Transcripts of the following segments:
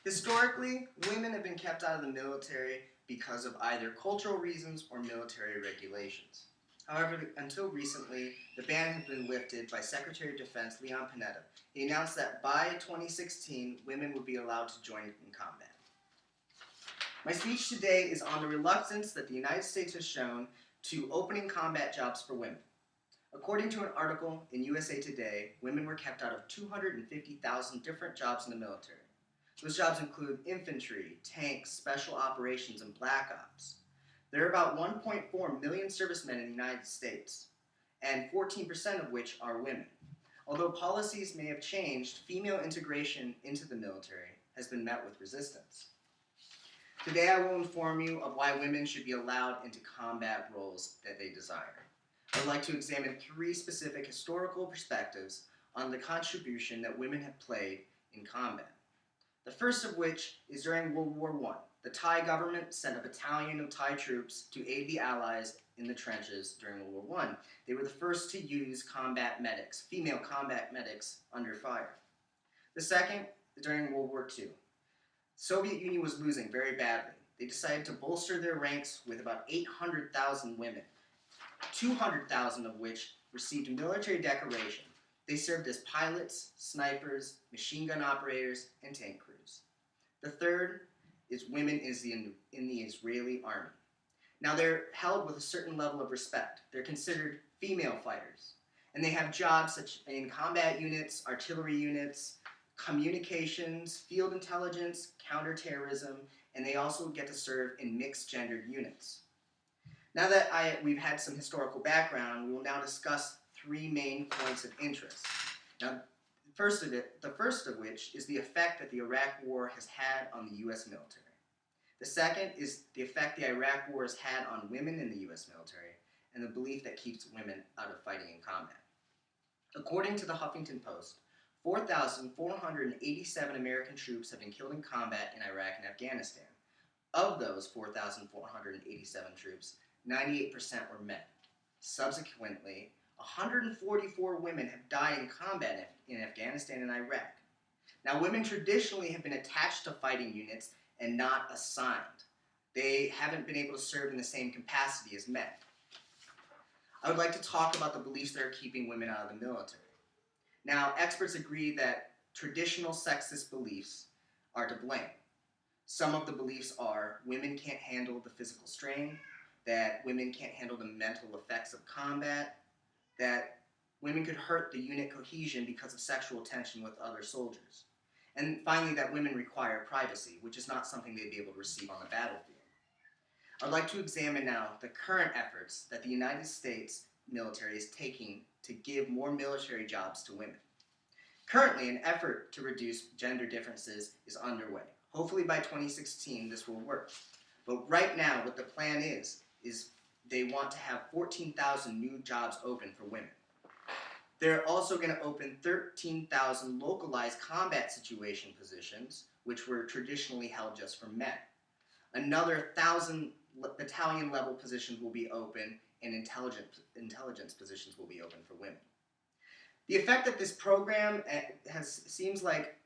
Historically, women have been kept out of the military because of either cultural reasons or military regulations. However, until recently, the ban had been lifted by Secretary of Defense Leon Panetta. He announced that by 2016, women would be allowed to join in combat. My speech today is on the reluctance that the United States has shown to opening combat jobs for women. According to an article in USA Today, women were kept out of 250,000 different jobs in the military. Those jobs include infantry, tanks, special operations, and black ops. There are about 1.4 million servicemen in the United States, and 14% of which are women. Although policies may have changed, female integration into the military has been met with resistance. Today I will inform you of why women should be allowed into combat roles that they desire. I would like to examine three specific historical perspectives on the contribution that women have played in combat. The first of which is during World War I. The Thai government sent a battalion of Thai troops to aid the Allies in the trenches during World War I. They were the first to use combat medics, female combat medics, under fire. The second, during World War II. The Soviet Union was losing very badly. They decided to bolster their ranks with about 800,000 women, 200,000 of which received military decoration. They served as pilots, snipers, machine gun operators, and tank crews. The third is women in the Israeli army. Now they're held with a certain level of respect. They're considered female fighters. And they have jobs such in combat units, artillery units, communications, field intelligence, counterterrorism, and they also get to serve in mixed-gendered units. Now that we've had some historical background, we will now discuss three main points of interest. Now, the first of which is the effect that the Iraq War has had on the U.S. military. The second is the effect the Iraq War has had on women in the U.S. military, and the belief that keeps women out of fighting in combat. According to the Huffington Post, 4,487 American troops have been killed in combat in Iraq and Afghanistan. Of those 4,487 troops, 98% were men. Subsequently, 144 women have died in combat in Afghanistan and Iraq. Now, women traditionally have been attached to fighting units and not assigned. They haven't been able to serve in the same capacity as men. I would like to talk about the beliefs that are keeping women out of the military. Now, experts agree that traditional sexist beliefs are to blame. Some of the beliefs are women can't handle the physical strain, that women can't handle the mental effects of combat, that women could hurt the unit cohesion because of sexual tension with other soldiers. And finally, that women require privacy, which is not something they'd be able to receive on the battlefield. I'd like to examine now the current efforts that the United States military is taking to give more military jobs to women. Currently, an effort to reduce gender differences is underway. Hopefully by 2016 this will work. But right now what the plan is they want to have 14,000 new jobs open for women. They're also going to open 13,000 localized combat situation positions, which were traditionally held just for men. Another 1,000 battalion level positions will be open, and intelligence positions will be open for women. The effect that this program seems like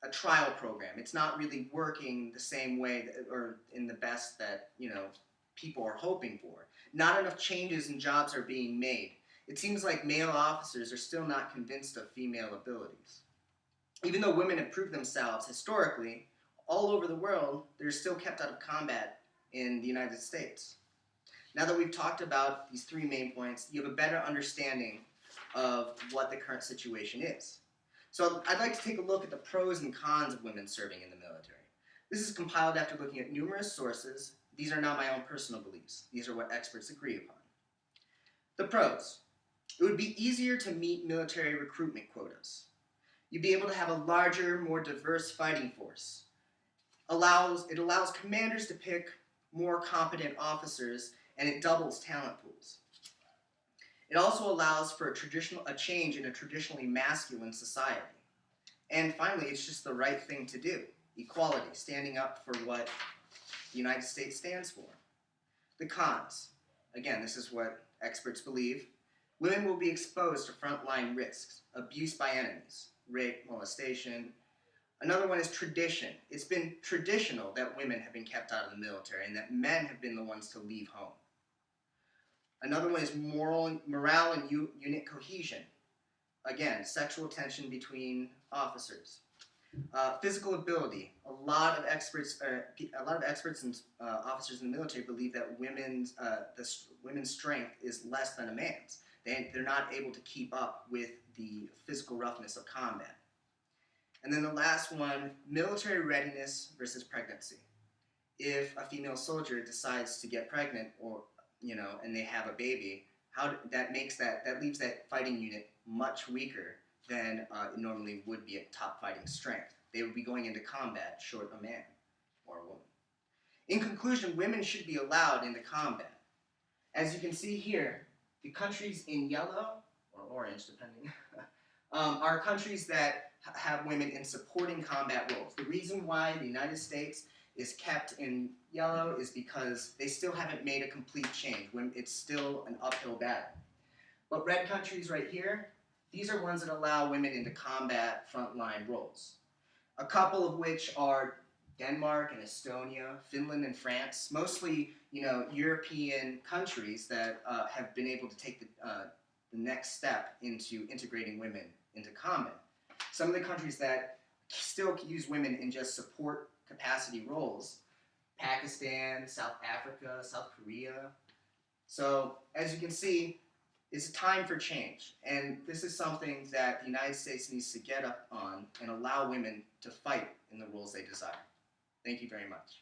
a trial program. It's not really working the same way or in the best that people are hoping for. Not enough changes in jobs are being made. It seems like male officers are still not convinced of female abilities. Even though women have proved themselves historically, all over the world, they're still kept out of combat in the United States. Now that we've talked about these three main points, you have a better understanding of what the current situation is. So I'd like to take a look at the pros and cons of women serving in the military. This is compiled after looking at numerous sources. These are not my own personal beliefs. These are what experts agree upon. The pros. It would be easier to meet military recruitment quotas. You'd be able to have a larger, more diverse fighting force. It allows commanders to pick more competent officers, and it doubles talent pools. It also allows for a change in a traditionally masculine society. And finally, it's just the right thing to do. Equality, standing up for what the United States stands for. The cons. Again, this is what experts believe. Women will be exposed to frontline risks, abuse by enemies, rape, molestation, Another one is tradition. It's been traditional that women have been kept out of the military and that men have been the ones to leave home. Another one is morale and unit cohesion. Again, sexual tension between officers. Physical ability. A lot of experts and officers in the military believe that women's strength is less than a man's. They're not able to keep up with the physical roughness of combat. And then the last one, military readiness versus pregnancy. If a female soldier decides to get pregnant, or and they have a baby, that leaves that fighting unit much weaker than it normally would be at top fighting strength. They would be going into combat short a man or a woman. In conclusion, women should be allowed into combat. As you can see here, the countries in yellow or orange, depending, are countries that have women in supporting combat roles. The reason why the United States is kept in yellow is because they still haven't made a complete change. It's still an uphill battle. But red countries right here, these are ones that allow women into combat frontline roles. A couple of which are Denmark and Estonia, Finland and France, mostly European countries that have been able to take the next step into integrating women into combat. Some of the countries that still use women in just support capacity roles, Pakistan, South Africa, South Korea. So as you can see, it's time for change, and this is something that the United States needs to get up on and allow women to fight in the roles they desire. Thank you very much.